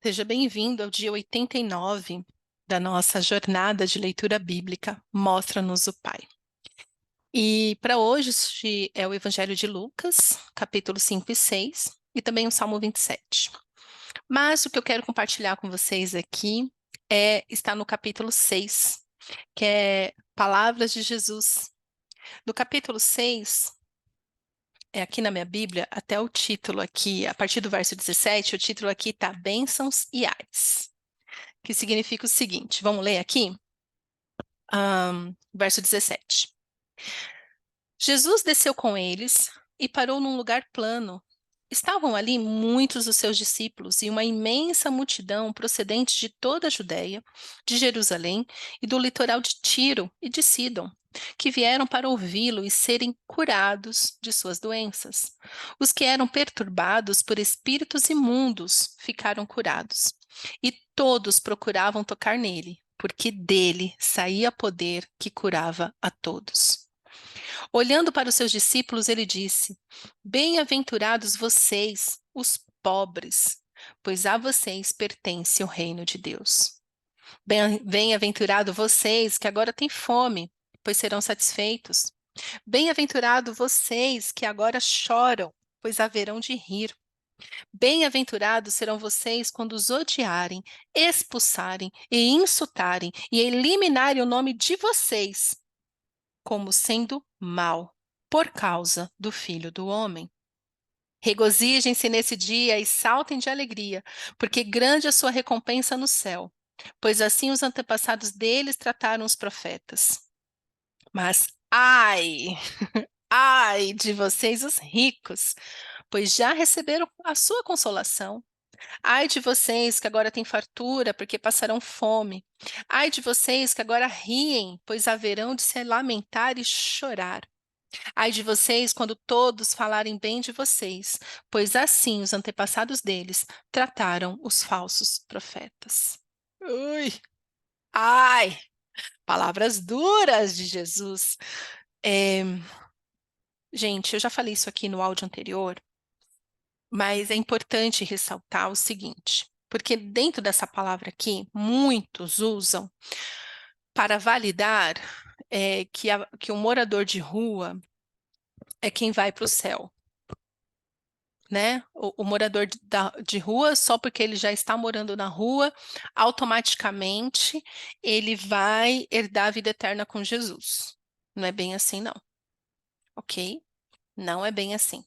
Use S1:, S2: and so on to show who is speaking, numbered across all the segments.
S1: Seja bem-vindo ao dia 89 da nossa jornada de leitura bíblica Mostra-nos o Pai. E para hoje este é o Evangelho de Lucas, capítulo 5 e 6, e também o Salmo 27. Mas o que eu quero compartilhar com vocês aqui está no capítulo 6, que é Palavras de Jesus. No capítulo 6, aqui na minha Bíblia, até o título aqui, a partir do verso 17, o título aqui está Bênçãos e Ais, que significa o seguinte, vamos ler aqui? Verso 17. Jesus desceu com eles e parou num lugar plano. Estavam ali muitos dos seus discípulos e uma imensa multidão procedente de toda a Judéia, de Jerusalém e do litoral de Tiro e de Sidom, que vieram para ouvi-lo e serem curados de suas doenças. Os que eram perturbados por espíritos imundos ficaram curados, e todos procuravam tocar nele, porque dele saía poder que curava a todos. Olhando para os seus discípulos, ele disse: Bem-aventurados vocês, os pobres, pois a vocês pertence o reino de Deus. Bem-aventurado vocês que agora têm fome, pois serão satisfeitos. Bem-aventurado vocês que agora choram, pois haverão de rir. Bem-aventurados serão vocês quando os odiarem, expulsarem e insultarem e eliminarem o nome de vocês como sendo mal, por causa do Filho do Homem. Regozijem-se nesse dia e saltem de alegria, porque grande é a sua recompensa no céu, pois assim os antepassados deles trataram os profetas. Mas ai de vocês os ricos, pois já receberam a sua consolação. Ai de vocês que agora têm fartura, porque passarão fome. Ai de vocês que agora riem, pois haverão de se lamentar e chorar. Ai de vocês quando todos falarem bem de vocês, pois assim os antepassados deles trataram os falsos profetas. Ui, ai, palavras duras de Jesus. É, gente, eu já falei isso aqui no áudio anterior, mas é importante ressaltar o seguinte, porque dentro dessa palavra aqui, muitos usam para validar que o morador de rua é quem vai para o céu. Né? O morador de rua, só porque ele já está morando na rua, automaticamente ele vai herdar a vida eterna com Jesus. Não é bem assim, não. Ok? Não é bem assim.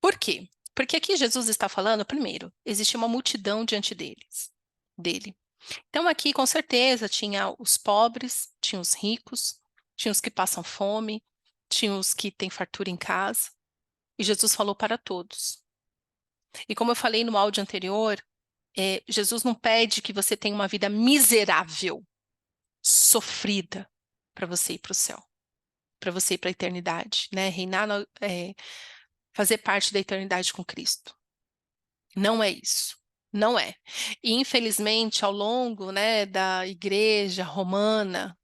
S1: Por quê? Porque aqui Jesus está falando, primeiro, existe uma multidão diante dele. Então aqui, com certeza, tinha os pobres, tinha os ricos, tinha os que passam fome, tinha os que têm fartura em casa. E Jesus falou para todos. E como eu falei no áudio anterior, Jesus não pede que você tenha uma vida miserável, sofrida, para você ir para o céu, para você ir para a eternidade, né? Reinar, fazer parte da eternidade com Cristo. Não é isso. Não é. E infelizmente, ao longo, né, da igreja romana,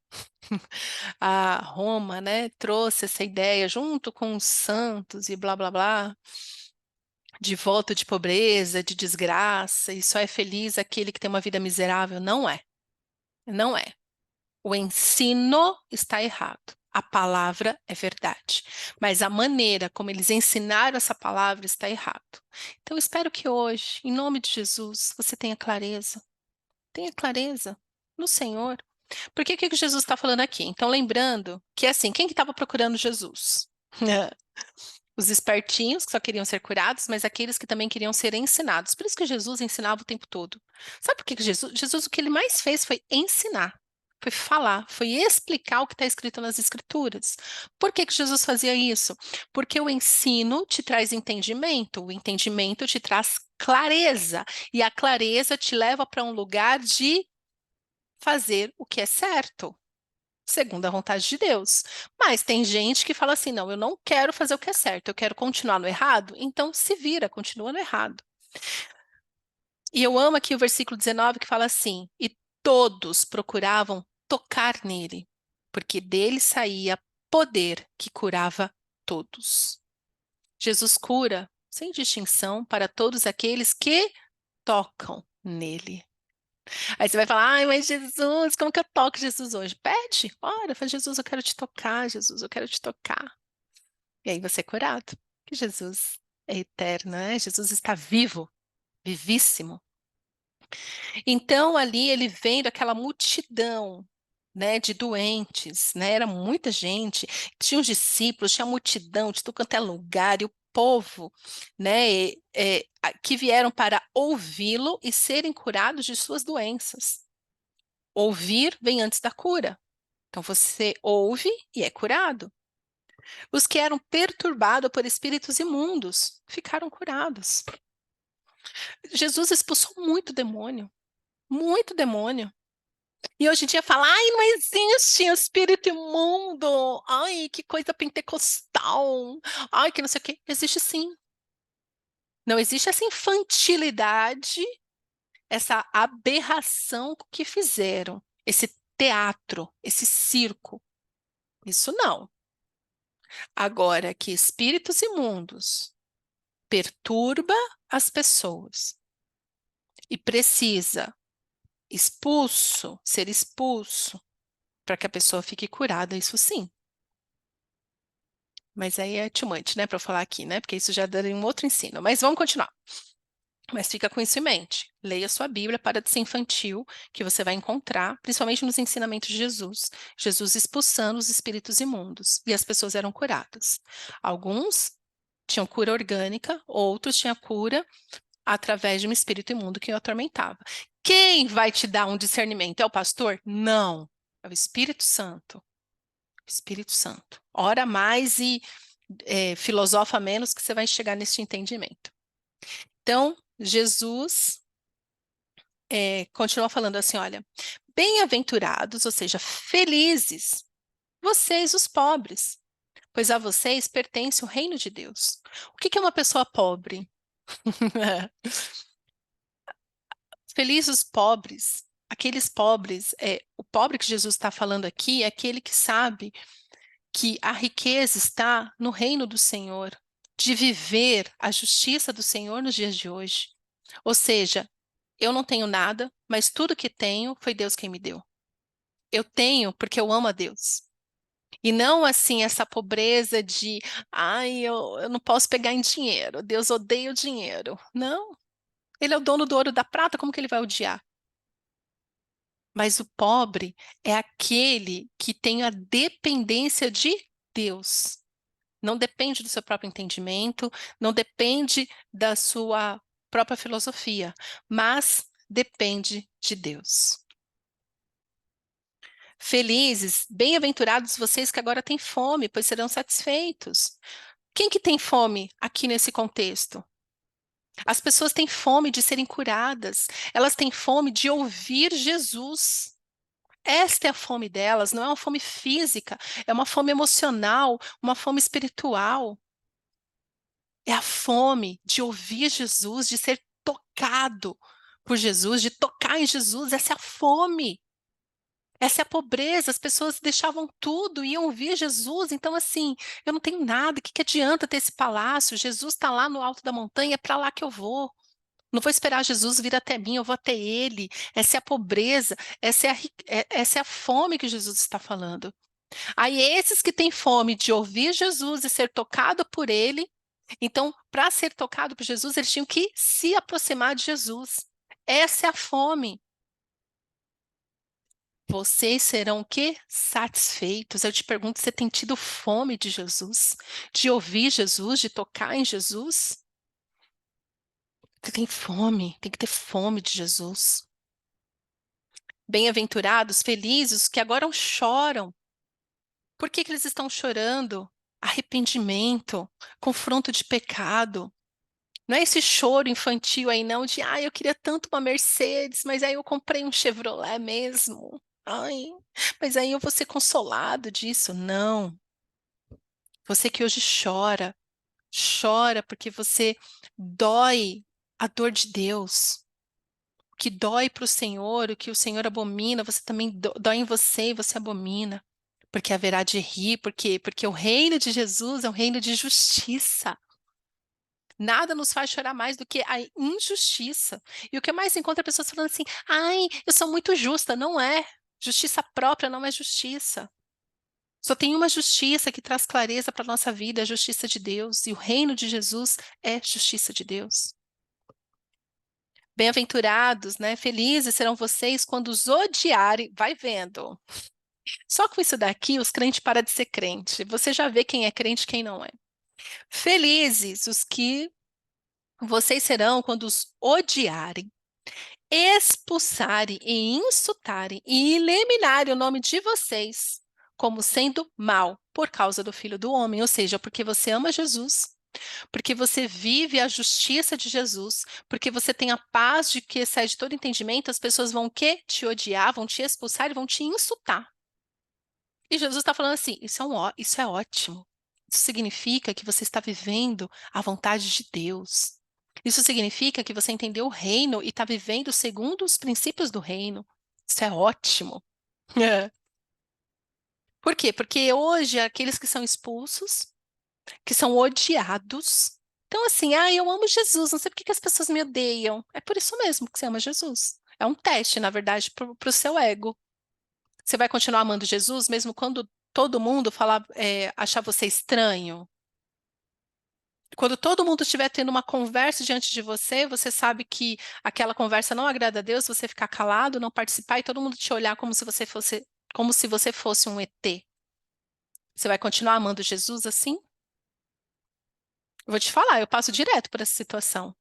S1: a Roma, né, trouxe essa ideia junto com os santos e blá blá blá, de voto de pobreza, de desgraça, e só é feliz aquele que tem uma vida miserável. Não é. Não é. O ensino está errado. A palavra é verdade. Mas a maneira como eles ensinaram essa palavra está errado. Então, eu espero que hoje, em nome de Jesus, você tenha clareza. Tenha clareza no Senhor. Porque o que Jesus está falando aqui? Então, lembrando que, assim, quem que estava procurando Jesus? Os espertinhos que só queriam ser curados, mas aqueles que também queriam ser ensinados. Por isso que Jesus ensinava o tempo todo. Sabe por que Jesus o que ele mais fez foi ensinar, foi falar, foi explicar o que está escrito nas Escrituras. Por que Jesus fazia isso? Porque o ensino te traz entendimento, o entendimento te traz clareza, e a clareza te leva para um lugar de fazer o que é certo, segundo a vontade de Deus. Mas tem gente que fala assim: não, eu não quero fazer o que é certo, eu quero continuar no errado, então se vira, continua no errado. E eu amo aqui o versículo 19 que fala assim: e todos procuravam tocar nele, porque dele saía poder que curava todos. Jesus cura sem distinção, para todos aqueles que tocam nele. Aí você vai falar, ai, mas Jesus, como que eu toco Jesus hoje? Pede, ora, fala, Jesus, eu quero te tocar, Jesus, eu quero te tocar. E aí você é curado, que Jesus é eterno, né? Jesus está vivo, vivíssimo. Então ali ele vendo aquela multidão, né, de doentes, né? Era muita gente, tinha os discípulos, tinha a multidão de tudo quanto é lugar, e o povo, né, que vieram para ouvi-lo e serem curados de suas doenças. Ouvir vem antes da cura. Então você ouve e é curado. Os que eram perturbados por espíritos imundos ficaram curados. Jesus expulsou muito demônio, muito demônio. E hoje em dia fala, ai, não existe espírito imundo, ai, que coisa pentecostal, ai, que não sei o quê. Existe sim. Não existe essa infantilidade, essa aberração que fizeram, esse teatro, esse circo. Isso não. Agora que espíritos imundos perturba as pessoas e precisa ser expulso para que a pessoa fique curada, isso sim. Mas aí é too much, né, para falar aqui, né? Porque isso já daria um outro ensino. Mas vamos continuar. Mas fica com isso em mente. Leia sua Bíblia, para de ser infantil, que você vai encontrar, principalmente nos ensinamentos de Jesus. Jesus expulsando os espíritos imundos e as pessoas eram curadas. Alguns tinham cura orgânica, outros tinham cura através de um espírito imundo que o atormentava. Quem vai te dar um discernimento? É o pastor? Não. É o Espírito Santo. Espírito Santo. Ora mais e filosofa menos que você vai chegar nesse entendimento. Então, Jesus continua falando assim, olha, bem-aventurados, ou seja, felizes, vocês os pobres, pois a vocês pertence o reino de Deus. O que é uma pessoa pobre? Felizes os pobres, aqueles pobres, o pobre que Jesus está falando aqui é aquele que sabe que a riqueza está no reino do Senhor, de viver a justiça do Senhor nos dias de hoje. Ou seja, eu não tenho nada, mas tudo que tenho foi Deus quem me deu. Eu tenho porque eu amo a Deus. E não assim essa pobreza de, ai, eu não posso pegar em dinheiro, Deus odeia o dinheiro. Não, ele é o dono do ouro e da prata, como que ele vai odiar? Mas o pobre é aquele que tem a dependência de Deus. Não depende do seu próprio entendimento, não depende da sua própria filosofia, mas depende de Deus. Felizes, bem-aventurados vocês que agora têm fome, pois serão satisfeitos. Quem que tem fome aqui nesse contexto? As pessoas têm fome de serem curadas, elas têm fome de ouvir Jesus. Esta é a fome delas, não é uma fome física, é uma fome emocional, uma fome espiritual. É a fome de ouvir Jesus, de ser tocado por Jesus, de tocar em Jesus. Essa é a fome. Essa é a pobreza. As pessoas deixavam tudo e iam ouvir Jesus. Então, assim, eu não tenho nada. O que adianta ter esse palácio? Jesus está lá no alto da montanha, é para lá que eu vou. Não vou esperar Jesus vir até mim, eu vou até ele. Essa é a pobreza, essa é a fome que Jesus está falando. Aí, esses que têm fome de ouvir Jesus e ser tocado por ele, então, para ser tocado por Jesus, eles tinham que se aproximar de Jesus. Essa é a fome. Vocês serão o quê? Satisfeitos. Eu te pergunto, você tem tido fome de Jesus? De ouvir Jesus, de tocar em Jesus? Você tem fome, tem que ter fome de Jesus. Bem-aventurados, felizes, que agora choram. Por que eles estão chorando? Arrependimento, confronto de pecado. Não é esse choro infantil aí, não, de eu queria tanto uma Mercedes, mas aí eu comprei um Chevrolet mesmo. Ai, mas aí eu vou ser consolado disso. Não. Você que hoje chora, chora porque você dói a dor de Deus. O que dói para o Senhor, o que o Senhor abomina, você também dói em você e você abomina. Porque haverá de rir, porque o reino de Jesus é um reino de justiça. Nada nos faz chorar mais do que a injustiça. E o que eu mais encontro é pessoas falando assim: "Ai, eu sou muito justa". Não é. Justiça própria não é justiça. Só tem uma justiça que traz clareza para a nossa vida, a justiça de Deus, e o reino de Jesus é justiça de Deus. Bem-aventurados, né, felizes serão vocês quando os odiarem, vai vendo. Só com isso daqui os crentes param de ser crente, você já vê quem é crente e quem não é. Felizes os que vocês serão quando os odiarem, expulsarem e insultarem e eliminarem o nome de vocês como sendo mal por causa do Filho do Homem, ou seja, porque você ama Jesus, porque você vive a justiça de Jesus, porque você tem a paz de que excede todo entendimento, as pessoas vão que te odiar, vão te expulsar e vão te insultar. E Jesus está falando assim: isso é ótimo. Isso significa que você está vivendo a vontade de Deus. Isso significa que você entendeu o reino e está vivendo segundo os princípios do reino. Isso é ótimo. É. Por quê? Porque hoje aqueles que são expulsos, que são odiados, então assim, eu amo Jesus, não sei por que que as pessoas me odeiam. É por isso mesmo que você ama Jesus. É um teste, na verdade, para o seu ego. Você vai continuar amando Jesus mesmo quando todo mundo falar, achar você estranho? Quando todo mundo estiver tendo uma conversa diante de você, você sabe que aquela conversa não agrada a Deus, você ficar calado, não participar e todo mundo te olhar como se você fosse um ET. Você vai continuar amando Jesus assim? Eu vou te falar, eu passo direto por essa situação.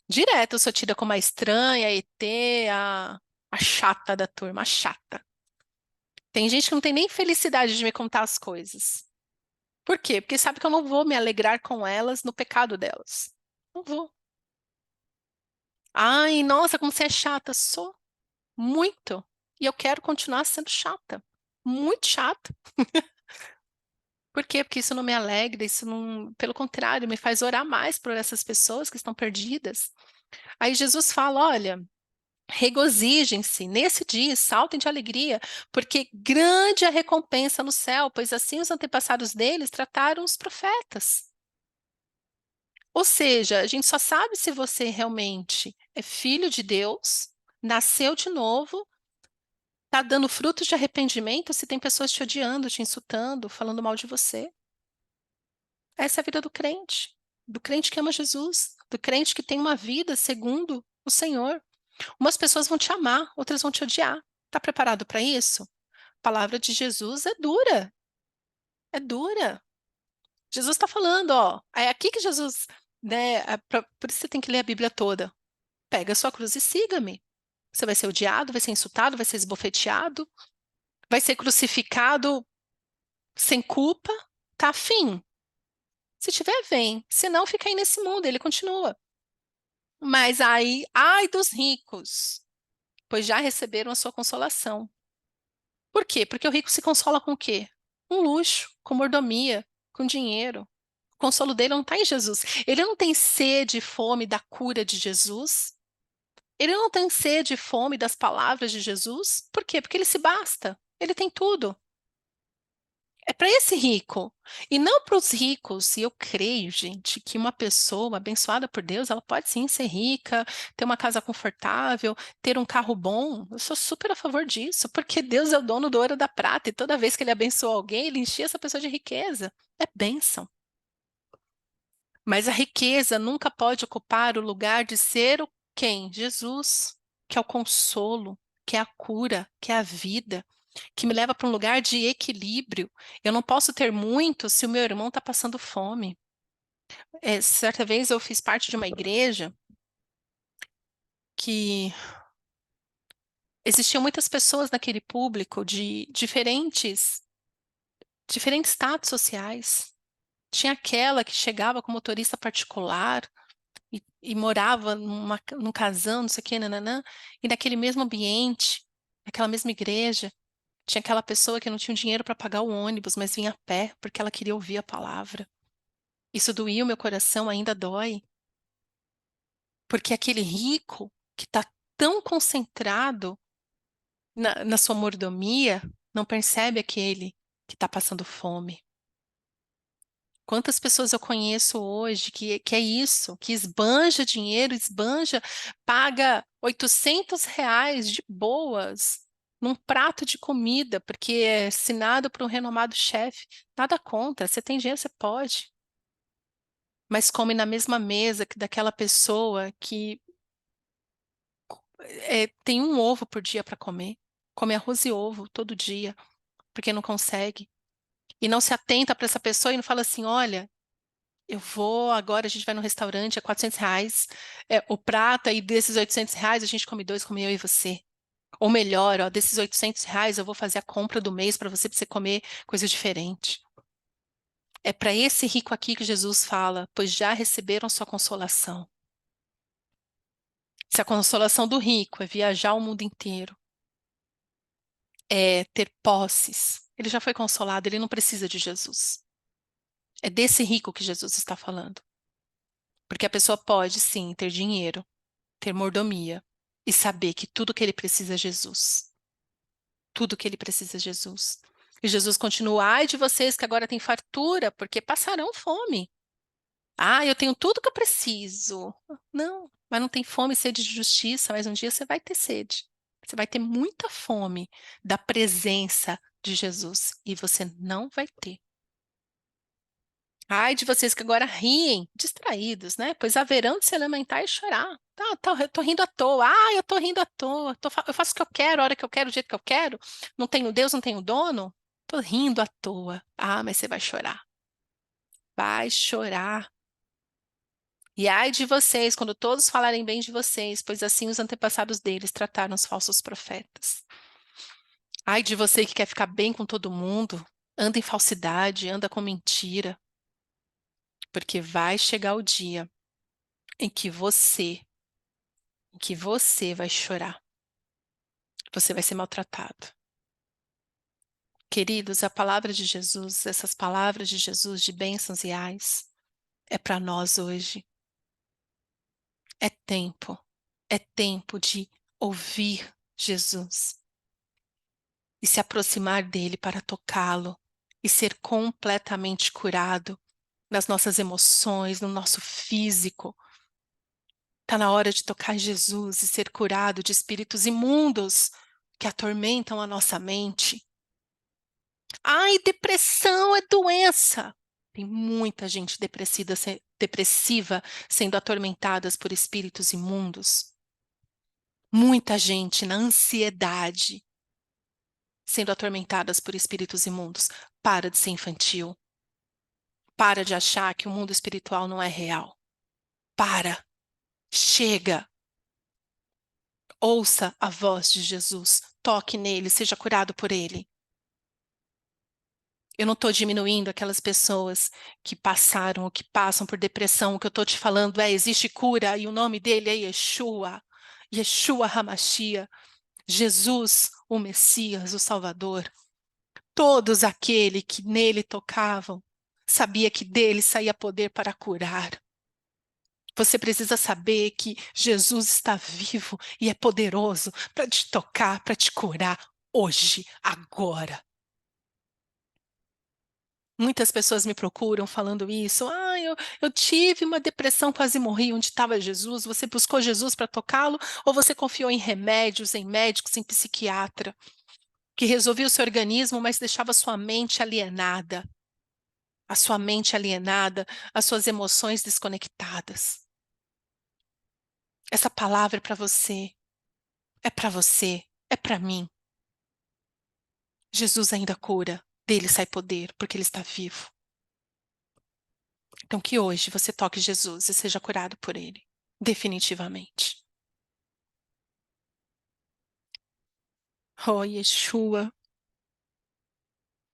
S1: Direto eu sou tida como a estranha, a ET, a chata da turma, a chata. Tem gente que não tem nem felicidade de me contar as coisas. Por quê? Porque sabe que eu não vou me alegrar com elas no pecado delas. Não vou. Ai, nossa, como você é chata. Sou muito. E eu quero continuar sendo chata. Muito chata. Por quê? Porque isso não me alegra, isso não, pelo contrário, me faz orar mais por essas pessoas que estão perdidas. Aí Jesus fala: olha, regozijem-se nesse dia, saltem de alegria, porque grande é a recompensa no céu, pois assim os antepassados deles trataram os profetas. Ou seja, a gente só sabe se você realmente é filho de Deus, nasceu de novo, está dando frutos de arrependimento se tem pessoas te odiando, te insultando, falando mal de você. Essa é a vida do crente que ama Jesus, do crente que tem uma vida segundo o Senhor. Umas pessoas vão te amar, outras vão te odiar. Está preparado para isso? A palavra de Jesus é dura, é dura. Jesus está falando, ó, é aqui que Jesus, né, por isso você tem que ler a Bíblia toda. Pega a sua cruz e siga-me. Você vai ser odiado, vai ser insultado, vai ser esbofeteado, vai ser crucificado sem culpa, tá? Fim. Se tiver, vem. Se não, fica aí nesse mundo. Ele continua. Mas aí, ai dos ricos, pois já receberam a sua consolação. Por quê? Porque o rico se consola com o quê? Com luxo, com mordomia, com dinheiro. O consolo dele não está em Jesus. Ele não tem sede e fome da cura de Jesus. Ele não tem sede e fome das palavras de Jesus. Por quê? Porque ele se basta. Ele tem tudo. É para esse rico. E não para os ricos. E eu creio, gente, que uma pessoa abençoada por Deus, ela pode sim ser rica, ter uma casa confortável, ter um carro bom. Eu sou super a favor disso, porque Deus é o dono do ouro e da prata. E toda vez que ele abençoa alguém, ele enchia essa pessoa de riqueza. É bênção. Mas a riqueza nunca pode ocupar o lugar de ser o quem? Jesus, que é o consolo, que é a cura, que é a vida, que me leva para um lugar de equilíbrio. Eu não posso ter muito se o meu irmão está passando fome. Certa vez eu fiz parte de uma igreja que existiam muitas pessoas naquele público de diferentes status sociais. Tinha aquela que chegava com motorista particular, e morava num casão, não sei o que, nananã, e naquele mesmo ambiente, naquela mesma igreja, tinha aquela pessoa que não tinha dinheiro para pagar o ônibus, mas vinha a pé porque ela queria ouvir a palavra. Isso doía o meu coração, ainda dói, porque aquele rico que está tão concentrado na sua mordomia não percebe aquele que está passando fome. Quantas pessoas eu conheço hoje que é isso, que esbanja dinheiro, esbanja, paga R$ 800 de boas num prato de comida, porque é assinado por um renomado chefe. Nada contra, você tem dinheiro, você pode. Mas come na mesma mesa que daquela pessoa que tem um ovo por dia para comer. Come arroz e ovo todo dia, porque não consegue. E não se atenta para essa pessoa e não fala assim: olha, eu vou agora, a gente vai no restaurante, é R$ 400, o prato, aí desses R$ 800 a gente come dois, come eu e você. Ou melhor, ó, desses R$ 800 eu vou fazer a compra do mês para você comer coisa diferente. É para esse rico aqui que Jesus fala, pois já receberam sua consolação. Se a consolação do rico é viajar o mundo inteiro, é ter posses, ele já foi consolado, ele não precisa de Jesus. É desse rico que Jesus está falando. Porque a pessoa pode, sim, ter dinheiro, ter mordomia e saber que tudo que ele precisa é Jesus. Tudo que ele precisa é Jesus. E Jesus continua: ai de vocês que agora têm fartura, porque passarão fome. Ah, eu tenho tudo que eu preciso. Não, mas não tem fome e sede de justiça, mas um dia você vai ter sede. Você vai ter muita fome da presença de Jesus e você não vai ter. Ai de vocês que agora riem, distraídos, né? Pois haverão de se lamentar e chorar. Eu tô rindo à toa. Ah, eu tô rindo à toa. Eu faço o que eu quero, a hora que eu quero, o jeito que eu quero. Não tenho Deus, não tenho dono. Tô rindo à toa. Ah, mas você vai chorar. Vai chorar. E ai de vocês, quando todos falarem bem de vocês, pois assim os antepassados deles trataram os falsos profetas. Ai de você que quer ficar bem com todo mundo, anda em falsidade, anda com mentira, porque vai chegar o dia em que você vai chorar, você vai ser maltratado. Queridos, a palavra de Jesus, essas palavras de Jesus de bênçãos e ais, é para nós hoje. É tempo de ouvir Jesus e se aproximar dele para tocá-lo e ser completamente curado nas nossas emoções, no nosso físico. Está na hora de tocar Jesus e ser curado de espíritos imundos que atormentam a nossa mente. Ai, depressão é doença. Tem muita gente depressiva sendo atormentadas por espíritos imundos. Muita gente na ansiedade sendo atormentadas por espíritos imundos. Para de ser infantil. Para de achar que o mundo espiritual não é real. Para. Chega. Ouça a voz de Jesus. Toque nele, seja curado por ele. Eu não estou diminuindo aquelas pessoas que passaram ou que passam por depressão. O que eu estou te falando é: existe cura e o nome dele é Yeshua. Yeshua HaMashiach. Jesus, o Messias, o Salvador. Todos aqueles que nele tocavam sabia que dele saía poder para curar. Você precisa saber que Jesus está vivo e é poderoso para te tocar, para te curar hoje, agora. Muitas pessoas me procuram falando isso. Ah, eu tive uma depressão, quase morri. Onde estava Jesus? Você buscou Jesus para tocá-lo? Ou você confiou em remédios, em médicos, em psiquiatra? Que resolvia o seu organismo, mas deixava sua mente alienada. A sua mente alienada, as suas emoções desconectadas. Essa palavra é para você. É para você. É para mim. Jesus ainda cura. Dele sai poder, porque ele está vivo. Então que hoje você toque Jesus e seja curado por ele. Definitivamente. Oh, Yeshua,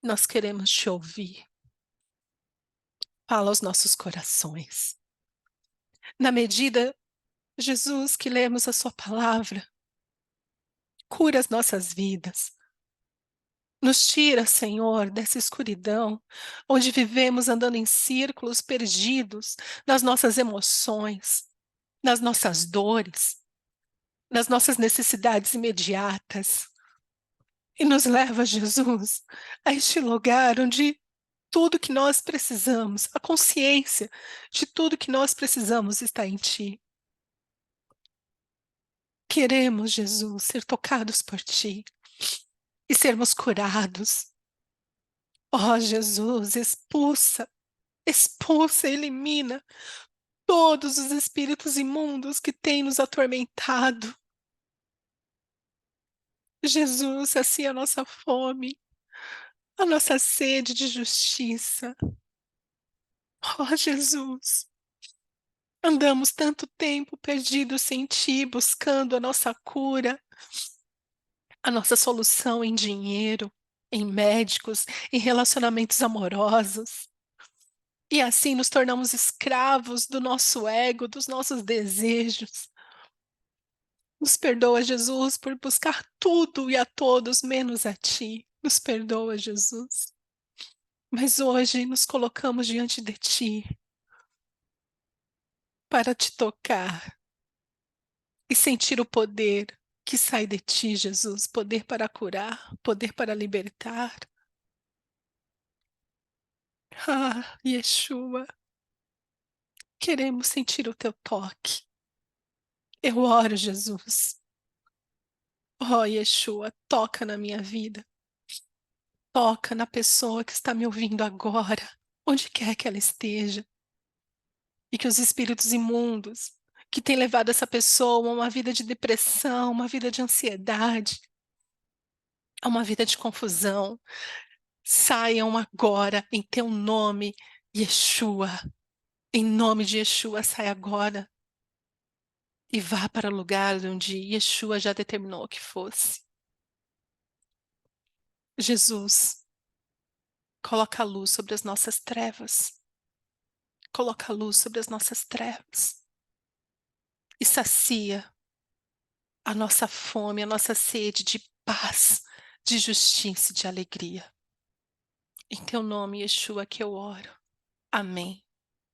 S1: nós queremos te ouvir. Fala aos nossos corações. Na medida, Jesus, que lemos a sua palavra, cura as nossas vidas. Nos tira, Senhor, dessa escuridão, onde vivemos andando em círculos perdidos nas nossas emoções, nas nossas dores, nas nossas necessidades imediatas. E nos leva, Jesus, a este lugar onde Tudo que nós precisamos, a consciência de tudo que nós precisamos está em Ti. Queremos, Jesus, ser tocados por Ti e sermos curados. Ó Jesus, expulsa, expulsa, elimina todos os espíritos imundos que têm nos atormentado. Jesus, sacia a nossa fome, a nossa sede de justiça. Ó Jesus, andamos tanto tempo perdidos sem Ti, buscando a nossa cura, a nossa solução em dinheiro, em médicos, em relacionamentos amorosos. E assim nos tornamos escravos do nosso ego, dos nossos desejos. Nos perdoa, Jesus, por buscar tudo e a todos menos a Ti. Nos perdoa, Jesus. Mas hoje nos colocamos diante de Ti para Te tocar e sentir o poder que sai de Ti, Jesus. Poder para curar, poder para libertar. Ah, Yeshua, queremos sentir o Teu toque. Eu oro, Jesus. Oh, Yeshua, toca na minha vida. Toca na pessoa que está me ouvindo agora, onde quer que ela esteja. E que os espíritos imundos que têm levado essa pessoa a uma vida de depressão, uma vida de ansiedade, a uma vida de confusão, saiam agora em teu nome, Yeshua. Em nome de Yeshua, sai agora e vá para o lugar onde Yeshua já determinou que fosse. Jesus, coloca a luz sobre as nossas trevas. Coloca a luz sobre as nossas trevas. E sacia a nossa fome, a nossa sede de paz, de justiça e de alegria. Em teu nome, Yeshua, que eu oro. Amém.